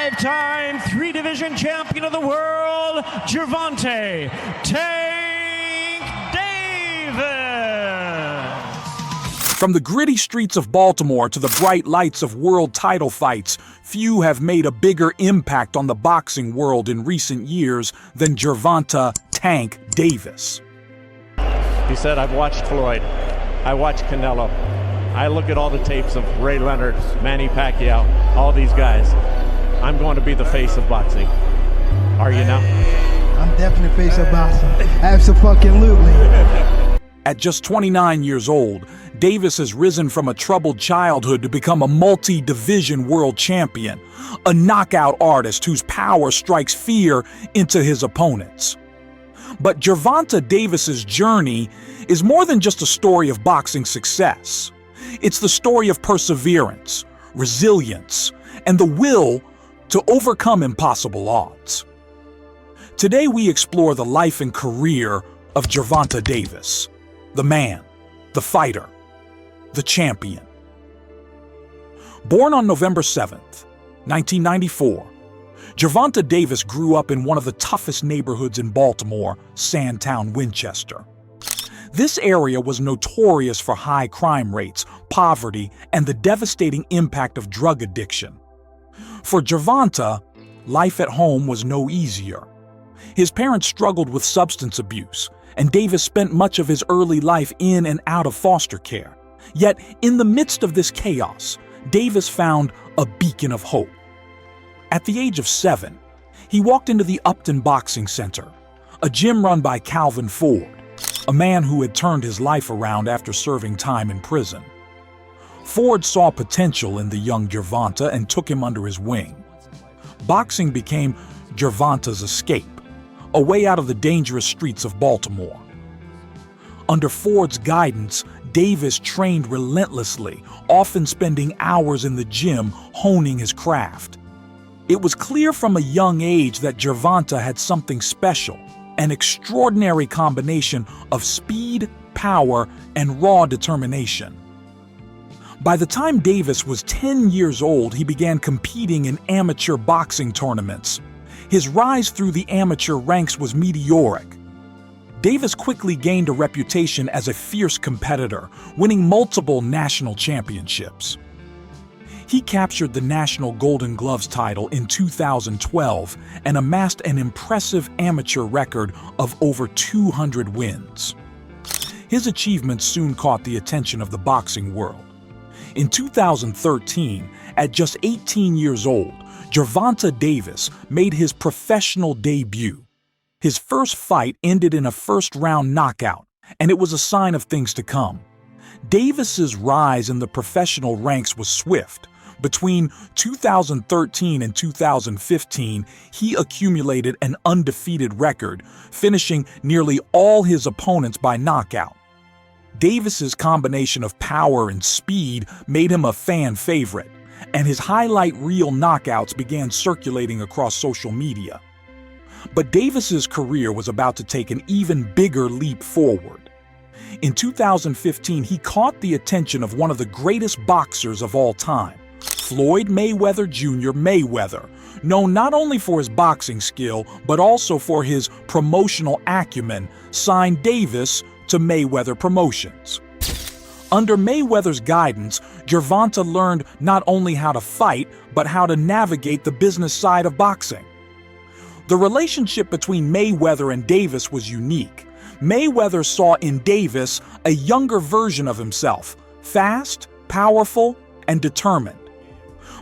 five-time three-division champion of the world, Gervonta "Tank" Davis. From the gritty streets of Baltimore to the bright lights of world title fights, few have made a bigger impact on the boxing world in recent years than Gervonta "Tank" Davis. He said, "I've watched Floyd. I watched Canelo. I look at all the tapes of Ray Leonard, Manny Pacquiao, all these guys. I'm going to be the face of boxing." Are you now? I'm definitely face of boxing. Absolutely. At just 29 years old, Davis has risen from a troubled childhood to become a multi-division world champion, a knockout artist whose power strikes fear into his opponents. But Gervonta Davis's journey is more than just a story of boxing success. It's the story of perseverance, resilience, and the will to overcome impossible odds. Today we explore the life and career of Gervonta Davis, the man, the fighter, the champion. Born on November 7th, 1994, Gervonta Davis grew up in one of the toughest neighborhoods in Baltimore, Sandtown, Winchester. This area was notorious for high crime rates, poverty, and the devastating impact of drug addiction. For Gervonta, life at home was no easier. His parents struggled with substance abuse, and Davis spent much of his early life in and out of foster care. Yet, in the midst of this chaos, Davis found a beacon of hope. At the age of 7, he walked into the Upton Boxing Center, a gym run by Calvin Ford, a man who had turned his life around after serving time in prison. Ford saw potential in the young Gervonta and took him under his wing. Boxing became Gervonta's escape, a way out of the dangerous streets of Baltimore. Under Ford's guidance, Davis trained relentlessly, often spending hours in the gym honing his craft. It was clear from a young age that Gervonta had something special, an extraordinary combination of speed, power, and raw determination. By the time Davis was 10 years old, he began competing in amateur boxing tournaments. His rise through the amateur ranks was meteoric. Davis quickly gained a reputation as a fierce competitor, winning multiple national championships. He captured the National Golden Gloves title in 2012 and amassed an impressive amateur record of over 200 wins. His achievements soon caught the attention of the boxing world. In 2013, at just 18 years old, Gervonta Davis made his professional debut. His first fight ended in a first-round knockout, and it was a sign of things to come. Davis's rise in the professional ranks was swift. Between 2013 and 2015, he accumulated an undefeated record, finishing nearly all his opponents by knockout. Davis's combination of power and speed made him a fan favorite, and his highlight reel knockouts began circulating across social media. But Davis's career was about to take an even bigger leap forward. In 2015, he caught the attention of one of the greatest boxers of all time, Floyd Mayweather Jr. Mayweather, known not only for his boxing skill, but also for his promotional acumen, signed Davis to Mayweather Promotions. Under Mayweather's guidance, Gervonta learned not only how to fight, but how to navigate the business side of boxing. The relationship between Mayweather and Davis was unique. Mayweather saw in Davis a younger version of himself, fast, powerful, and determined.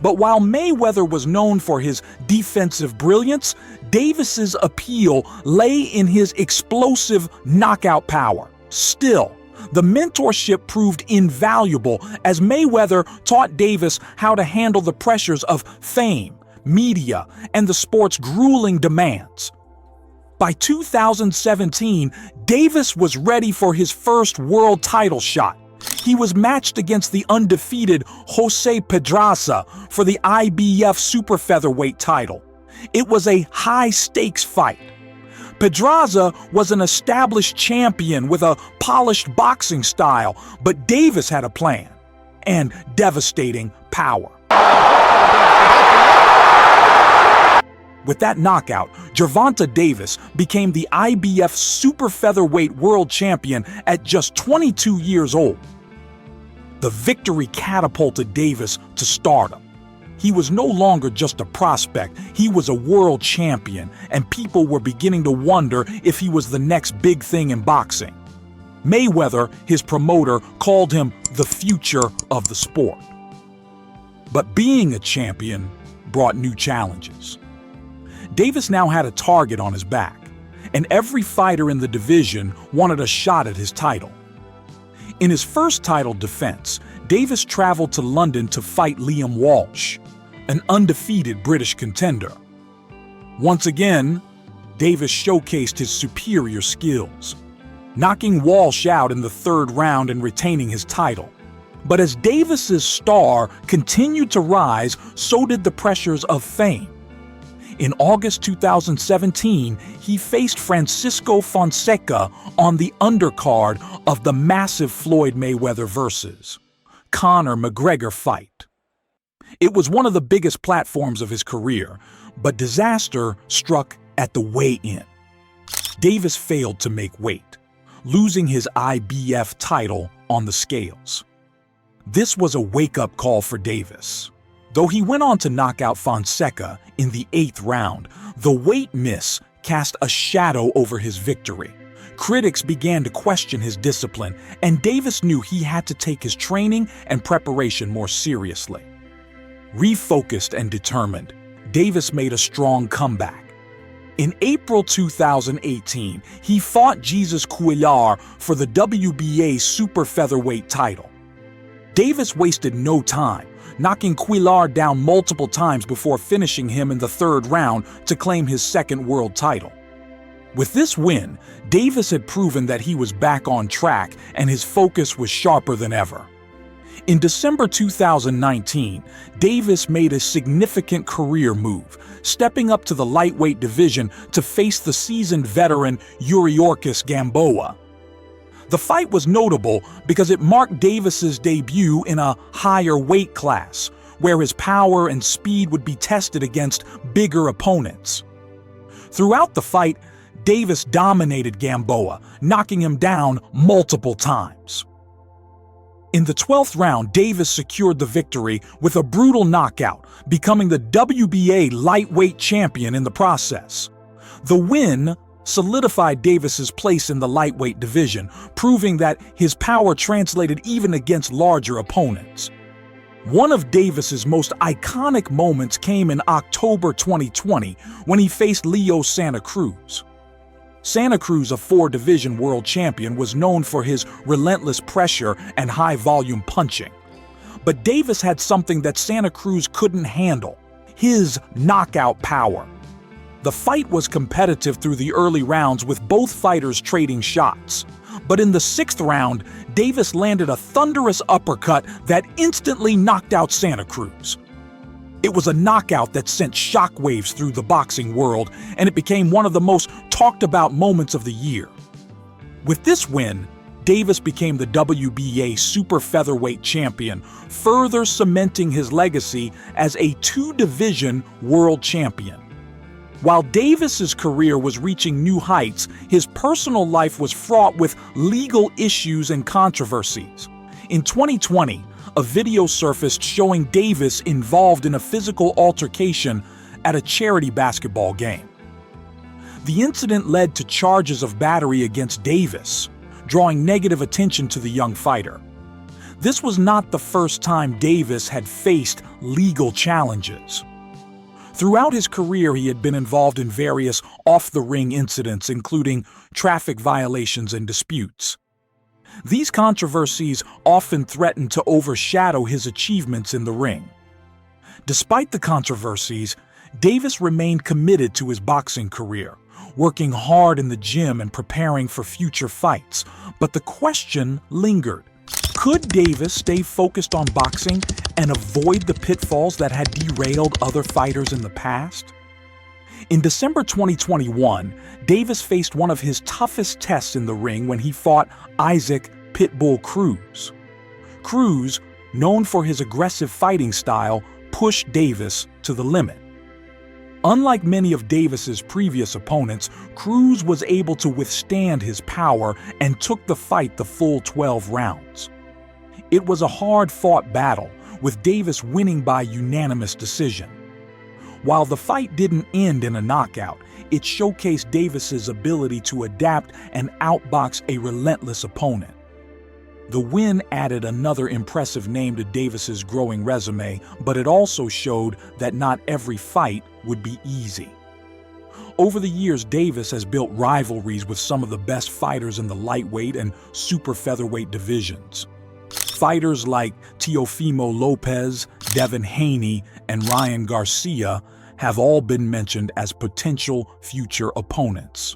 But while Mayweather was known for his defensive brilliance, Davis's appeal lay in his explosive knockout power. Still, the mentorship proved invaluable as Mayweather taught Davis how to handle the pressures of fame, media, and the sport's grueling demands. By 2017, Davis was ready for his first world title shot. He was matched against the undefeated Jose Pedraza for the IBF super featherweight title. It was a high-stakes fight. Pedraza was an established champion with a polished boxing style, but Davis had a plan and devastating power. With that knockout, Gervonta Davis became the IBF super featherweight world champion at just 22 years old. The victory catapulted Davis to stardom. He was no longer just a prospect, he was a world champion, and people were beginning to wonder if he was the next big thing in boxing. Mayweather, his promoter, called him the future of the sport. But being a champion brought new challenges. Davis now had a target on his back, and every fighter in the division wanted a shot at his title. In his first title defense, Davis traveled to London to fight Liam Walsh, an undefeated British contender. Once again, Davis showcased his superior skills, knocking Walsh out in the third round and retaining his title. But as Davis's star continued to rise, so did the pressures of fame. In August 2017, he faced Francisco Fonseca on the undercard of the massive Floyd Mayweather vs. Conor McGregor fight. It was one of the biggest platforms of his career, but disaster struck at the weigh-in. Davis failed to make weight, losing his IBF title on the scales. This was a wake-up call for Davis. Though he went on to knock out Fonseca in the 8th round, the weight miss cast a shadow over his victory. Critics began to question his discipline, and Davis knew he had to take his training and preparation more seriously. Refocused and determined, Davis made a strong comeback. In April 2018, he fought Jesus Cuellar for the WBA super featherweight title. Davis wasted no time, knocking Cuellar down multiple times before finishing him in the 3rd round to claim his 2nd world title. With this win, Davis had proven that he was back on track and his focus was sharper than ever. In December 2019, Davis made a significant career move, stepping up to the lightweight division to face the seasoned veteran Yuriorkis Gamboa. The fight was notable because it marked Davis's debut in a higher weight class, where his power and speed would be tested against bigger opponents. Throughout the fight, Davis dominated Gamboa, knocking him down multiple times. In the 12th round, Davis secured the victory with a brutal knockout, becoming the WBA lightweight champion in the process. The win solidified Davis's place in the lightweight division, proving that his power translated even against larger opponents. One of Davis's most iconic moments came in October 2020 when he faced Leo Santa Cruz. Santa Cruz, a 4-division world champion, was known for his relentless pressure and high-volume punching. But Davis had something that Santa Cruz couldn't handle: his knockout power. The fight was competitive through the early rounds, with both fighters trading shots. But in the 6th round, Davis landed a thunderous uppercut that instantly knocked out Santa Cruz. It was a knockout that sent shockwaves through the boxing world, and it became one of the most talked about moments of the year. With this win, Davis became the WBA super featherweight champion, further cementing his legacy as a 2-division world champion. While Davis's career was reaching new heights, his personal life was fraught with legal issues and controversies. In 2020, a video surfaced showing Davis involved in a physical altercation at a charity basketball game. The incident led to charges of battery against Davis, drawing negative attention to the young fighter. This was not the first time Davis had faced legal challenges. Throughout his career, he had been involved in various off-the-ring incidents, including traffic violations and disputes. These controversies often threatened to overshadow his achievements in the ring. Despite the controversies, Davis remained committed to his boxing career, working hard in the gym and preparing for future fights. But the question lingered: could Davis stay focused on boxing and avoid the pitfalls that had derailed other fighters in the past? In December 2021, Davis faced one of his toughest tests in the ring when he fought Isaac "Pitbull" Cruz. Cruz, known for his aggressive fighting style, pushed Davis to the limit. Unlike many of Davis's previous opponents, Cruz was able to withstand his power and took the fight the full 12 rounds. It was a hard-fought battle, with Davis winning by unanimous decision. While the fight didn't end in a knockout, it showcased Davis's ability to adapt and outbox a relentless opponent. The win added another impressive name to Davis's growing resume, but it also showed that not every fight would be easy. Over the years, Davis has built rivalries with some of the best fighters in the lightweight and super featherweight divisions. Fighters like Teofimo Lopez, Devin Haney, and Ryan Garcia have all been mentioned as potential future opponents.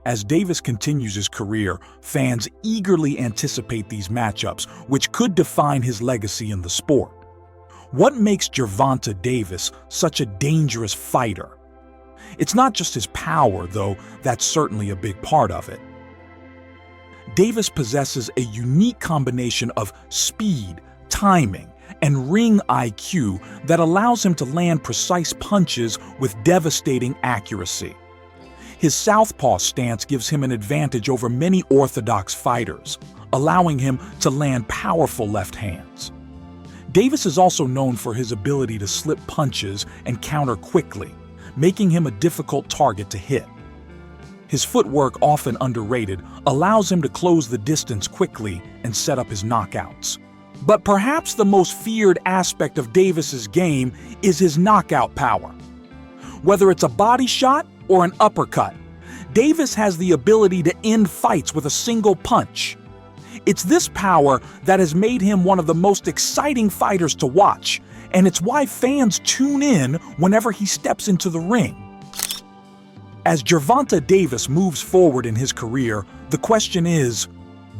As Davis continues his career, fans eagerly anticipate these matchups, which could define his legacy in the sport. What makes Gervonta Davis such a dangerous fighter? It's not just his power, though that's certainly a big part of it. Davis possesses a unique combination of speed, timing, and ring IQ that allows him to land precise punches with devastating accuracy. His southpaw stance gives him an advantage over many orthodox fighters, allowing him to land powerful left hands. Davis is also known for his ability to slip punches and counter quickly, making him a difficult target to hit. His footwork, often underrated, allows him to close the distance quickly and set up his knockouts. But perhaps the most feared aspect of Davis's game is his knockout power. Whether it's a body shot or an uppercut, Davis has the ability to end fights with a single punch. It's this power that has made him one of the most exciting fighters to watch, and it's why fans tune in whenever he steps into the ring. As Gervonta Davis moves forward in his career, the question is,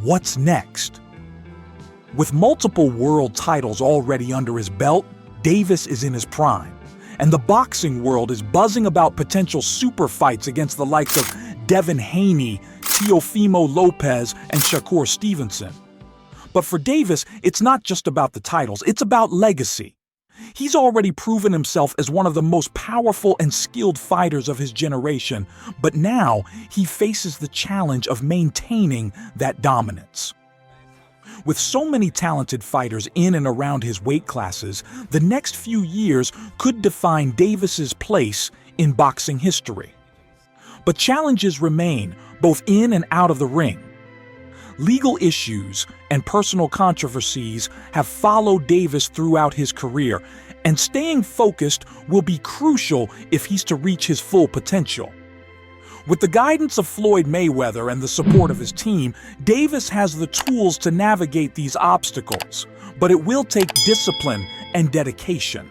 what's next? With multiple world titles already under his belt, Davis is in his prime, and the boxing world is buzzing about potential super fights against the likes of Devin Haney, Teofimo Lopez, and Shakur Stevenson. But for Davis, it's not just about the titles, it's about legacy. He's already proven himself as one of the most powerful and skilled fighters of his generation, but now he faces the challenge of maintaining that dominance. With so many talented fighters in and around his weight classes, the next few years could define Davis's place in boxing history. But challenges remain, both in and out of the ring. Legal issues and personal controversies have followed Davis throughout his career, and staying focused will be crucial if he's to reach his full potential. With the guidance of Floyd Mayweather and the support of his team, Davis has the tools to navigate these obstacles, but it will take discipline and dedication.